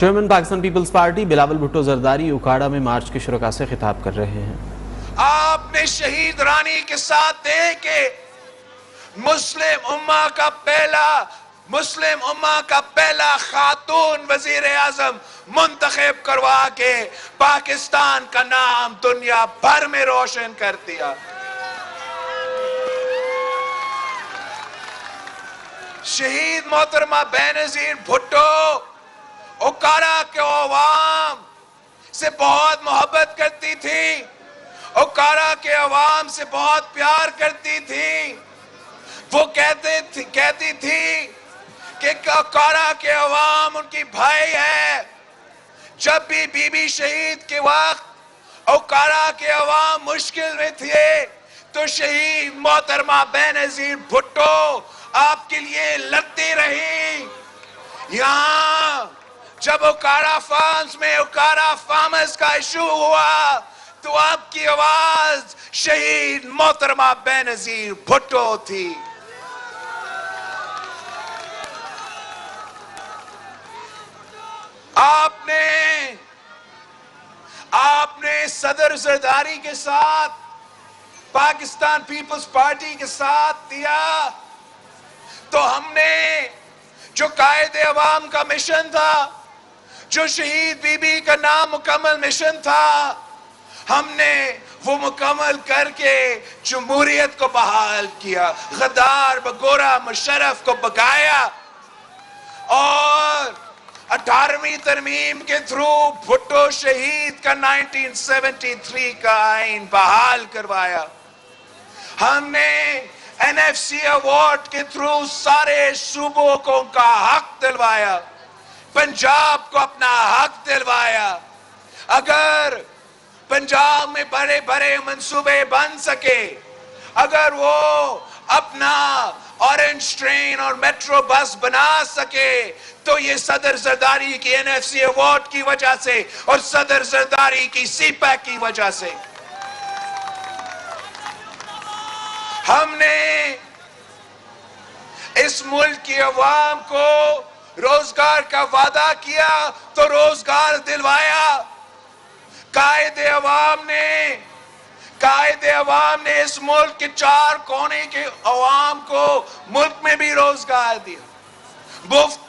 Chairman Pakistan Peoples Party Bilawal Bhutto Zardari Okara में march के शुरका से खिताब कर रहे हैं। आपने शहीद रानी के साथ दे के मुस्लिम उम्मा का पहला खातून वजीर आजम मुंतखब करवा के पाकिस्तान का नाम दुनिया भर में रोशन कर दिया। शहीद मोहतरमा बेनजीर भुट्टो उकाड़ा के अवाम से बहुत मोहब्बत करती थी, उकाड़ा के अवाम से बहुत प्यार करती थी। वो कहती थी कि उकाड़ा के अवाम उनकी भाई है। जब भी बीबी शहीद के वक्त उकाड़ा के अवाम मुश्किल में थे तो शहीद मोहतरमा बेनजीर भुट्टो आपके लिए लड़ती रही। यहाँ जब उकाड़ा फार्म्स में उकाड़ा फार्मर्स का इशू हुआ तो आपकी आवाज शहीद मोहतरमा बेनजीर भुट्टो थी। आपने सदर जरदारी के साथ पाकिस्तान पीपल्स पार्टी के साथ दिया तो हमने जो कायदे अवाम का मिशन था, जो शहीद बीबी का नामुकम्मल मिशन था, हमने वो मुकम्मल करके जमहूरियत को बहाल किया, गद्दार बगोरा मुशर्रफ को भगाया और 18वीं तरमीम के थ्रू भुट्टो शहीद का 1973 का आइन बहाल करवाया। हमने NFC अवार्ड के थ्रू सारे सूबों को उनका हक दिलवाया, पंजाब को अपना हक दिलवाया। अगर पंजाब में बड़े बड़े मंसूबे बन सके, अगर वो अपना ऑरेंज ट्रेन और मेट्रो बस बना सके तो ये सदर जरदारी की NFC अवार्ड की वजह से और सदर जरदारी की CPAC की वजह से। हमने इस मुल्क की अवाम को रोजगार का वादा किया तो रोजगार दिलवाया। कायदे अवाम ने इस मुल्क के 4 कोने के अवाम को मुल्क में भी रोजगार दिया। मुफ्त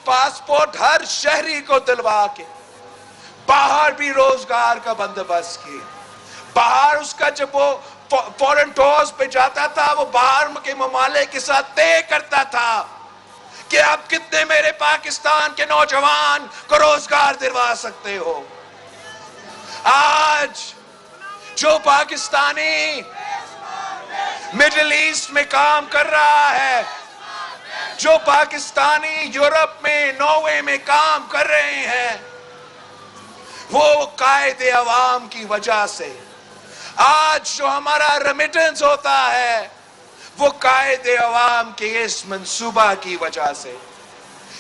पासपोर्ट हर शहरी को दिलवा के बाहर भी रोजगार का बंदोबस्त किया। बाहर उसका जब वो फॉरेन टूर्स पे जाता था, वो बाहर के ममालिक के साथ तय करता था कि आप कितने मेरे पाकिस्तान के नौजवान को रोजगार दिलवा सकते हो। आज जो पाकिस्तानी मिडिल ईस्ट में काम कर रहा है, जो पाकिस्तानी यूरोप में नॉर्वे में काम कर रहे हैं, वो कायदे अवाम की वजह से। आज जो हमारा रेमिटेंस होता है वो कायदे अवाम के इस मंसूबा की वजह से।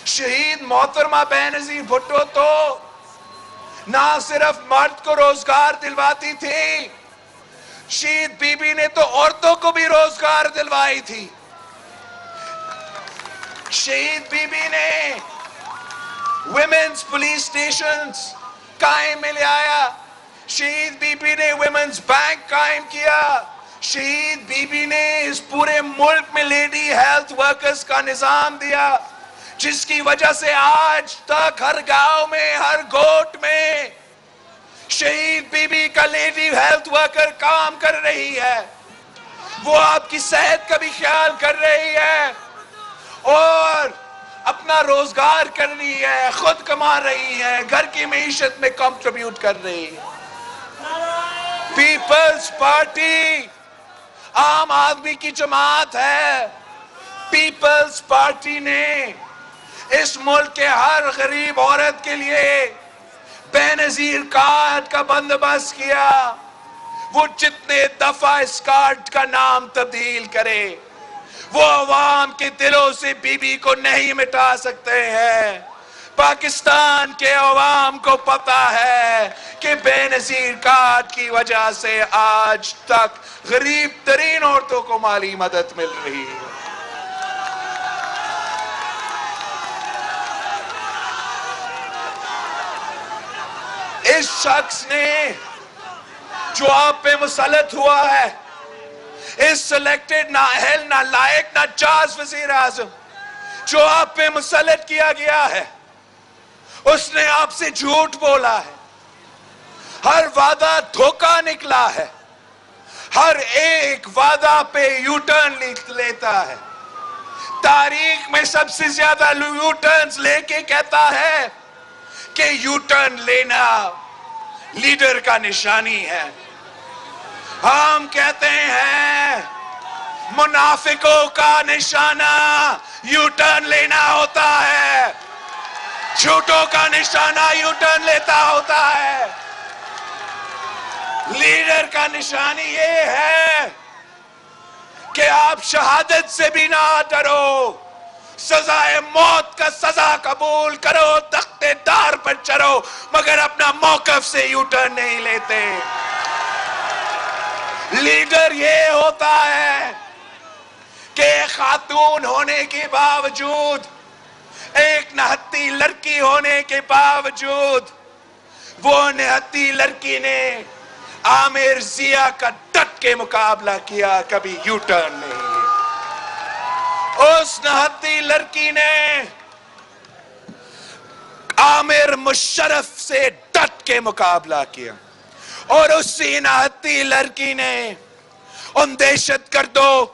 शहीद मोहतरमा बेनजीर भुट्टो तो ना सिर्फ मर्द को रोजगार दिलवाती थी, शहीद बीबी ने तो औरतों को भी रोजगार दिलवाई थी। शहीद बीबी ने विमेन्स पुलिस स्टेशंस कायम में ले आया। शहीद बीबी ने विमेन्स बैंक कायम किया। शहीद बीबी ने इस पूरे मुल्क में लेडी हेल्थ वर्कर्स का निजाम दिया, जिसकी वजह से आज तक हर गांव में, हर गोट में शहीद बीबी का लेडी हेल्थ वर्कर काम कर रही है। वो आपकी सेहत का भी ख्याल कर रही है और अपना रोजगार कर रही है, खुद कमा रही है, घर की मईशत में कंट्रीब्यूट कर रही है। पीपल्स पार्टी आम आदमी की जमात है। पीपल्स पार्टी ने इस मुल्क के हर गरीब औरत के लिए बेनजीर कार्ड का बंदोबस्त किया। वो जितने दफा इस कार्ड का नाम तब्दील करे, वो अवाम के दिलों से बीबी को नहीं मिटा सकते हैं। पाकिस्तान के अवाम को पता है कि बेनजीर कार्ड की वजह से आज तक गरीब तरीन औरतों को माली मदद मिल रही है। इस शख्स ने जो आप पे मुसल्लत हुआ है, इस सिलेक्टेड नाअहल, नालायक, नाजायज वजीर आजम जो आप पे मुसल्लत किया गया है, उसने आपसे झूठ बोला है, हर वादा धोखा निकला है, हर एक वादा पे यू टर्न लेता है, तारीख में सबसे ज्यादा यू टर्न्स लेके कहता है कि यू टर्न लेना लीडर का निशानी है। हम कहते हैं मुनाफिकों का निशाना यू टर्न लेना होता है, झूठों का निशाना यू टर्न लेता होता है। लीडर का निशानी ये है कि आप शहादत से भी ना डरो, सजाए मौत का सजा कबूल करो, तख्ते दार पर चढ़ो, मगर अपना मौकफ से यू टर्न नहीं लेते। लीडर ये होता है कि खातून होने के बावजूद, एक निहत्ती लड़की होने के बावजूद, वो निहत्ती लड़की ने आमिर जिया का डट के मुकाबला किया, कभी यू टर्न नहीं। उस निहत्ती लड़की ने आमिर मुशर्रफ से डट के मुकाबला किया, और उसी निहत्ती लड़की ने उन दहशतगर्दों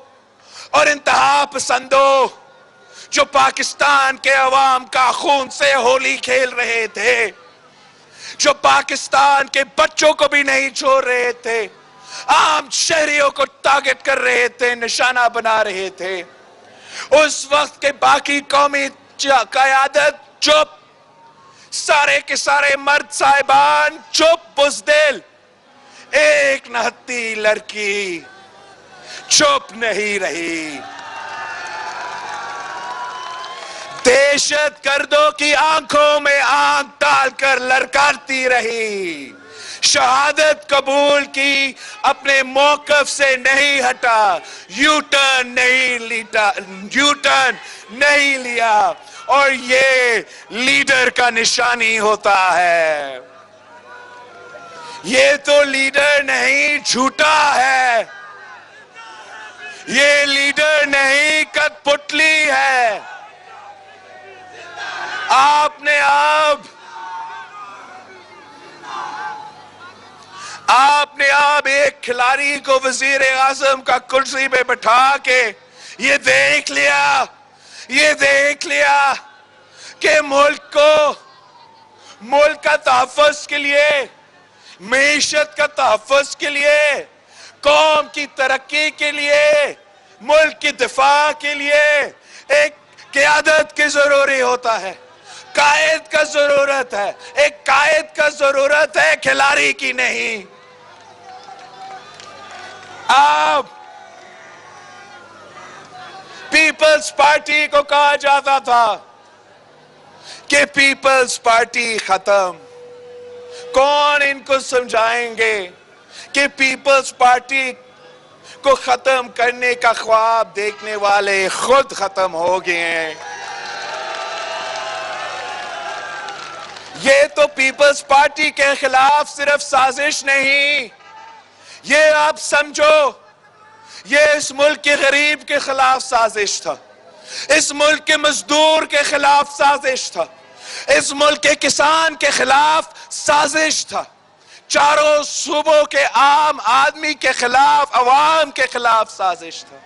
और इंतहा पसंदों जो पाकिस्तान के अवाम का खून से होली खेल रहे थे, जो पाकिस्तान के बच्चों को भी नहीं छोड़ रहे थे, आम शहरियों को टारगेट कर रहे थे, निशाना बना रहे थे, उस वक्त के बाकी कौमी क़यादत चुप, सारे के सारे मर्द साहिबान चुप, बुज़दिल। एक निहत्ती लड़की चुप नहीं रही, दहशतगर्दों की आंखों में आंख डालकर ललकारती रही, शहादत कबूल की, अपने मौकफ से नहीं हटा, यू टर्न नहीं लिया, और ये लीडर का निशानी होता है। ये तो लीडर नहीं, झूठा है, ये लीडर नहीं, कठपुतली है। आपने अब एक खिलाड़ी को वजीर आजम का कुर्सी पे बैठा के ये देख लिया कि मुल्क का तहफ़्फ़ुज़ के लिए, मईशत का तहफ़्फ़ुज़ के लिए, कौम की तरक्की के लिए, मुल्क की दिफा के लिए एक क़यादत की जरूरी होता है, कायद का जरूरत है, एक कायद का जरूरत है, खिलाड़ी की नहीं। अब पीपल्स पार्टी को कहा जाता था कि पीपल्स पार्टी खत्म। कौन इनको समझाएंगे कि पीपल्स पार्टी को खत्म करने का ख्वाब देखने वाले खुद खत्म हो गए हैं। ये तो पीपल्स पार्टी के खिलाफ सिर्फ साजिश नहीं, ये आप समझो, ये इस मुल्क के गरीब के खिलाफ साजिश था, इस मुल्क के मजदूर के खिलाफ साजिश था, इस मुल्क के किसान के खिलाफ साजिश था, चारों सूबों के आम आदमी के खिलाफ, अवाम के खिलाफ साजिश था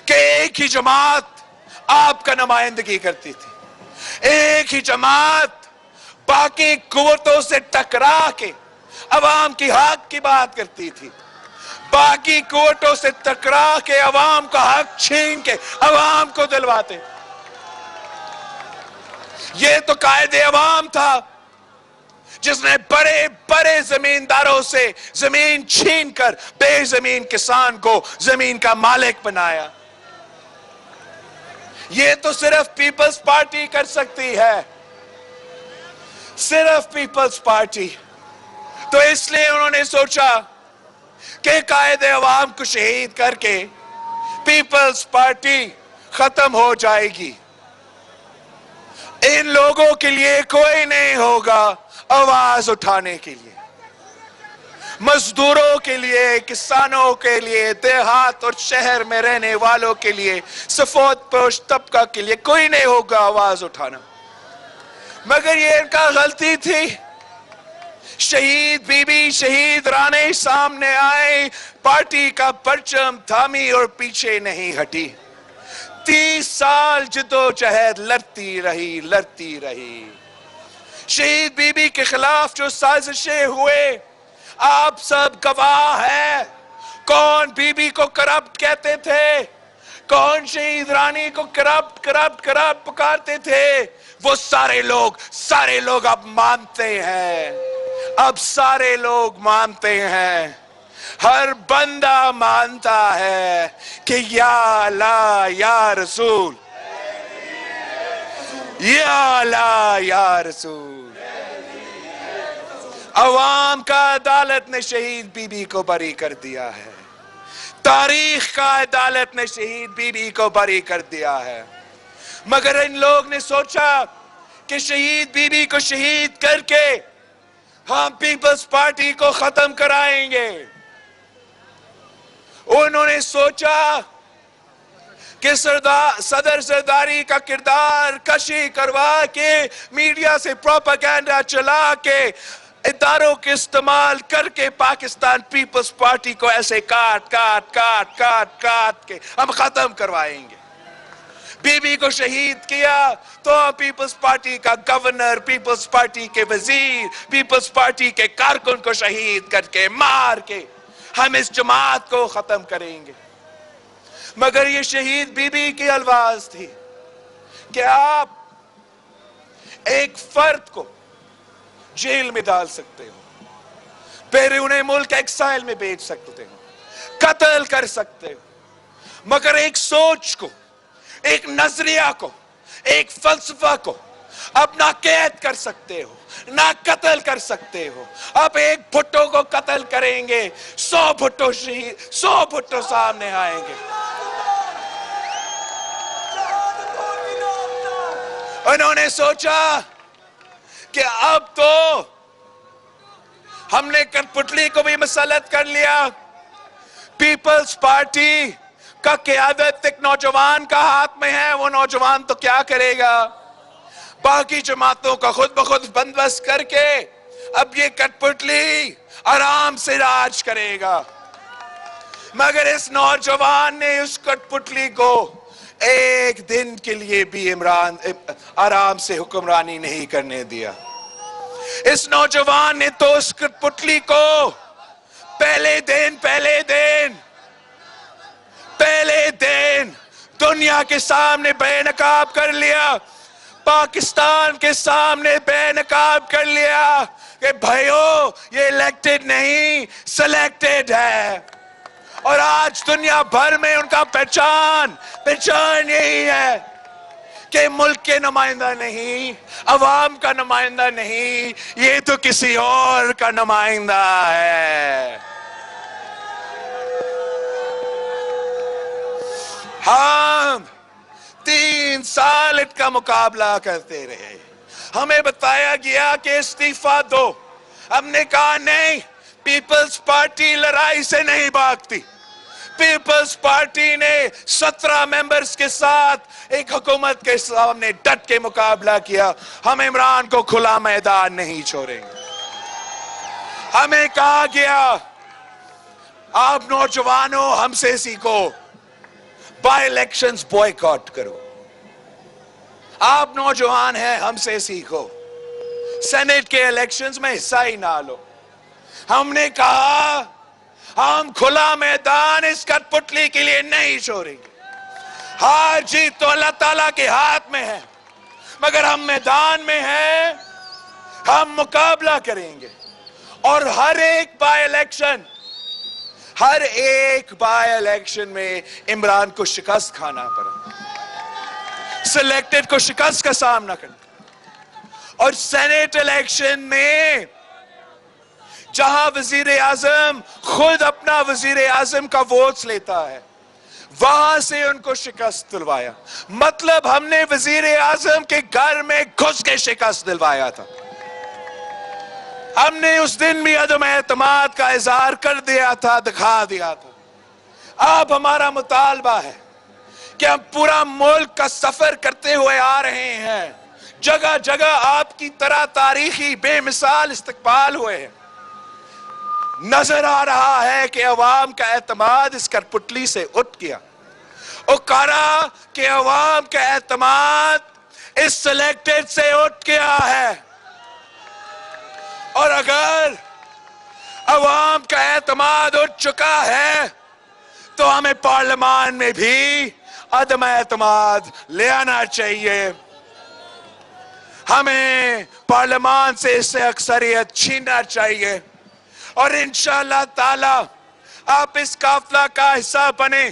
कि एक ही जमात आपका नुमाइंदगी करती थी, एक ही जमात बाकी कुव्वतों से टकरा के अवाम की हक की बात करती थी, बाकी कुव्वतों से टकरा के अवाम का हक छीन के अवाम को दिलवाते। ये तो कायदे अवाम था जिसने बड़े बड़े जमींदारों से जमीन छीन कर बेजमीन किसान को जमीन का मालिक बनाया। ये तो सिर्फ पीपल्स पार्टी कर सकती है, सिर्फ पीपल्स पार्टी। तो इसलिए उन्होंने सोचा कि कायदे अवाम को शहीद करके पीपल्स पार्टी खत्म हो जाएगी, इन लोगों के लिए कोई नहीं होगा, आवाज उठाने के लिए, मजदूरों के लिए, किसानों के लिए, देहात और शहर में रहने वालों के लिए, सफेद पोश तबका के लिए कोई नहीं होगा आवाज उठाना। मगर ये इनका गलती थी। शहीद बीबी, शहीद रानी सामने आए, पार्टी का परचम थामी और पीछे नहीं हटी। 30 साल जद्दोजहद लड़ती रही। शहीद बीबी के खिलाफ जो साजिशें हुए, आप सब गवाह है। कौन बीबी को करप्ट कहते थे, कौन शहीद रानी को करप्ट पुकारते थे, वो सारे लोग अब मानते हैं। अब सारे लोग मानते हैं, हर बंदा मानता है कि या अल्लाह या रसूल, या अल्लाह या रसूल। अवाम का अदालत ने शहीद बीबी को बरी कर दिया है। तारीख का अदालत ने शहीद बीबी को बरी कर दिया है। मगर इन लोग ने सोचा कि शहीद बीबी को शहीद करके हम पीपल्स पार्टी को खत्म कराएंगे। उन्होंने सोचा कि सदर सरदारी का किरदार कशी करवा के, मीडिया से प्रोपेगेंडा चला के, इदारों के इस्तेमाल करके पाकिस्तान पीपल्स पार्टी को ऐसे काट के हम खत्म करवाएंगे। बीबी को शहीद किया तो पीपल्स पार्टी का गवर्नर, पीपल्स पार्टी के वजीर, पीपल्स पार्टी के कारकुन को शहीद करके मार के हम इस जमात को खत्म करेंगे। मगर ये शहीद बीबी की अल्फाज थी कि आप एक फर्द को जेल में डाल सकते हो, फिर उन्हें मुल्क एक्साइल में भेज सकते हो, कत्ल कर सकते हो, मगर एक सोच को, एक नजरिया को, एक फलसफा को अपना कैद कर सकते हो, ना कत्ल कर सकते हो। अब एक भुट्टो को कत्ल करेंगे, 100 भुट्टो सामने आएंगे। उन्होंने सोचा कि अब तो हमने कठपुतली को भी मसलत कर लिया। पीपल्स पार्टी का क़यादत एक नौजवान का हाथ में है, वो नौजवान तो क्या करेगा, बाकी जमातों का खुद ब खुद बंदोबस्त करके अब ये कठपुतली आराम से राज करेगा। मगर इस नौजवान ने उस कठपुतली को एक दिन के लिए भी इमरान आराम से हुक्मरानी नहीं करने दिया। इस नौजवान ने तो उस कठपुतली को पहले दिन दुनिया के सामने बेनकाब कर लिया, पाकिस्तान के सामने बेनकाब कर लिया कि भाइयों ये इलेक्टेड नहीं सिलेक्टेड है। और आज दुनिया भर में उनका पहचान यही है कि मुल्क के नुमाइंदा नहीं, अवाम का नुमाइंदा नहीं, ये तो किसी और का नुमाइंदा है। हम 3 साल इनका मुकाबला करते रहे, हमें बताया गया कि इस्तीफा दो, हमने कहा नहीं, पीपल्स पार्टी लड़ाई से नहीं भागती। पीपल्स पार्टी ने 17 मेंबर्स के साथ एक हुकूमत के सामने डट के मुकाबला किया। हम इमरान को खुला मैदान नहीं छोड़ेंगे। हमें कहा गया आप नौजवानों हमसे सीखो, बाय इलेक्शंस बॉयकॉट करो। आप नौजवान हैं, हमसे सीखो, सेनेट के इलेक्शंस में हिस्सा ही ना लो। हमने कहा हम खुला मैदान इस कठपुतली के लिए नहीं छोड़ेंगे। हार जीत तो अल्लाह ताला के हाथ में है, मगर हम मैदान में हैं, हम मुकाबला करेंगे। और हर एक बाय इलेक्शन में इमरान को शिकस्त खाना पड़ा, सिलेक्टेड को शिकस्त का सामना करना। और सेनेट इलेक्शन में जहां वजीर आजम खुद अपना वजीर आजम का वोट लेता है, वहां से उनको शिकस्त दिलवाया। मतलब हमने वजीर आजम के घर में घुस के शिकस्त दिलवाया था। हमने उस दिन भी अदम एतमाद का इजहार कर दिया था, दिखा दिया था। अब हमारा मुतालबा है कि हम पूरा मुल्क का सफर करते हुए आ रहे हैं, जगह जगह आपकी तरह तारीखी बेमिसाल इस्तकबाल हुए हैं। नजर आ रहा है कि अवाम का एतमाद इस कठपुतली से उठ गया। ओकारा के अवाम का एतमाद इस सिलेक्टेड से उठ गया है। और अगर अवाम का एतमाद उठ चुका है तो हमें पार्लियामान में भी अदम एतमाद ले आना चाहिए। हमें पार्लियामान से इससे अक्सरियत छीनना चाहिए और इंशाअल्लाह ताला आप इस काफिला का हिस्सा बने,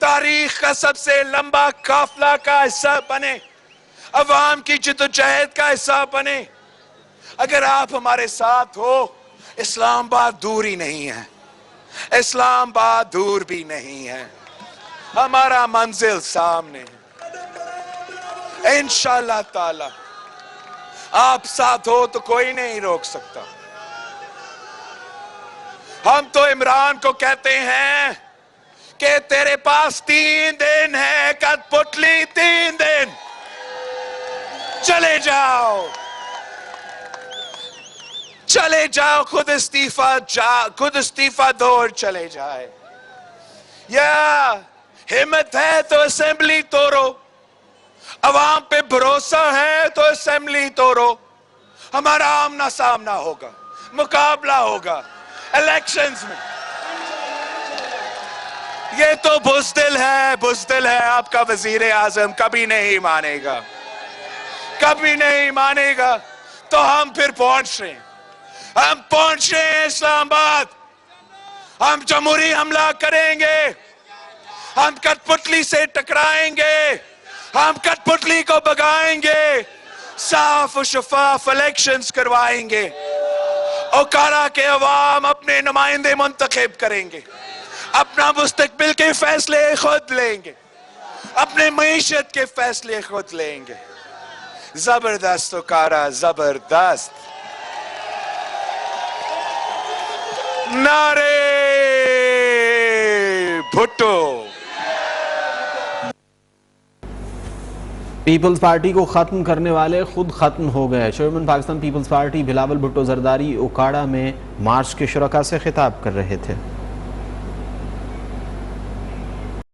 तारीख का सबसे लंबा काफिला का हिस्सा बने, अवाम की जिद्दोजहद का हिस्सा बने। अगर आप हमारे साथ हो, इस्लामाबाद दूर ही नहीं है, इस्लामाबाद दूर भी नहीं है, हमारा मंजिल सामने है। इंशाअल्लाह ताला आप साथ हो तो कोई नहीं रोक सकता। हम तो इमरान को कहते हैं कि तेरे पास 3 दिन है, कठपुतली 3 दिन, चले जाओ, चले जाओ, खुद इस्तीफा दो और चले जाए। या हिम्मत है तो असेंबली तोड़ो, अवाम पे भरोसा है तो असेंबली तोड़ो। हमारा आमना सामना होगा, मुकाबला होगा इलेक्शंस में। ये तो बुज़दिल है आपका वजीर आजम, कभी नहीं मानेगा, कभी नहीं मानेगा। तो हम फिर पहुंच रहे हैं, हम पहुंच रहे हैं इस्लामाबाद। हम जमहूरी हमला करेंगे, हम कठपुतली से टकराएंगे, हम कठपुतली को भगाएंगे, साफ और शफाफ इलेक्शंस करवाएंगे। ओकारा के अवाम अपने नुमाइंदे मुंतखब करेंगे, अपना मुस्तकबिल के फैसले खुद लेंगे, अपने मईशत के फैसले खुद लेंगे। जबरदस्त ओकारा, जबरदस्त। नारे भुट्टो। पीपल्स पार्टी को खत्म करने वाले खुद खत्म हो गए। चेयरमैन पाकिस्तान पीपल्स पार्टी बिलावल भुट्टो जरदारी उकाड़ा में मार्च के शुरका से खिताब कर रहे थे।